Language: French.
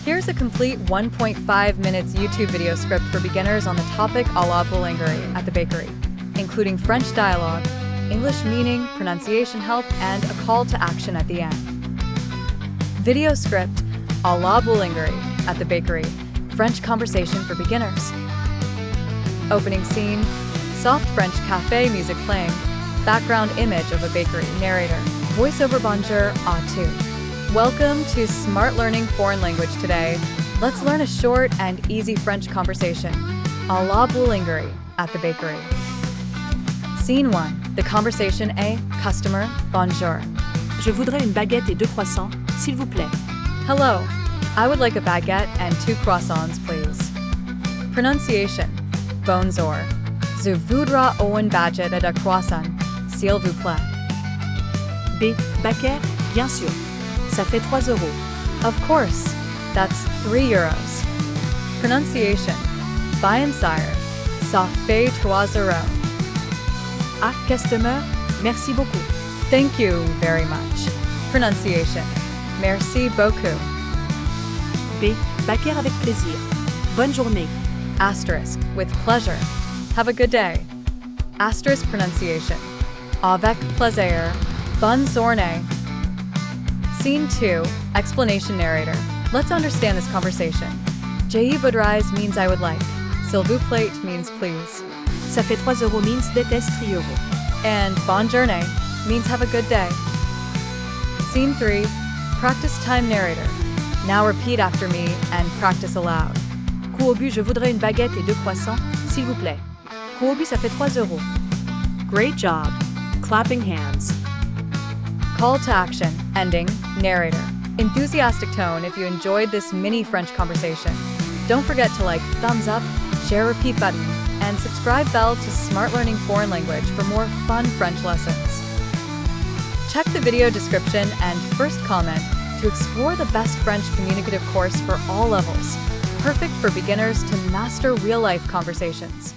Here's a complete 1.5 minutes YouTube video script for beginners on the topic à la Boulangerie at the bakery, including French dialogue, English meaning, pronunciation help, and a call to action at the end. Video script, à la Boulangerie at the bakery, French conversation for beginners. Opening scene, soft French cafe music playing, background image of a bakery, narrator, voiceover bonjour à tous. Welcome to Smart Learning Foreign Language today. Let's learn a short and easy French conversation, à la Boulangerie at the bakery. Scene 1. The conversation A. Customer, bonjour. Je voudrais une baguette et 2 croissants, s'il vous plaît. Hello, I would like a baguette and 2 croissants, please. Pronunciation, bonjour. Je voudrais une baguette et 2 croissants, s'il vous plaît. B. Baguette, bien sûr. Ça fait 3 €. Of course, that's 3 euros. Pronunciation, bien sûr, ça fait 3 euros. A. Customer, merci beaucoup. Thank you very much. Pronunciation, merci beaucoup. B. Baguette avec plaisir. Bonne journée. Asterisk, with pleasure. Have a good day. Asterisk pronunciation, avec plaisir. Bonne journée. Scene 2, explanation narrator. Let's understand this conversation. Je voudrais means I would like. S'il vous plaît means please. Ça fait 3 € means déteste 3 €. And bonne journée means have a good day. Scene 3, practice time narrator. Now repeat after me and practice aloud. Coup au but, je voudrais une baguette et 2 croissants, s'il vous plaît. Coup au but, ça fait 3 €. Great job. Clapping hands. Call to action, ending, narrator. Enthusiastic tone if you enjoyed this mini French conversation. Don't forget to like, thumbs up, share repeat button, and subscribe bell to Smart Learning Foreign Language for more fun French lessons. Check the video description and first comment to explore the best French communicative course for all levels, perfect for beginners to master real-life conversations.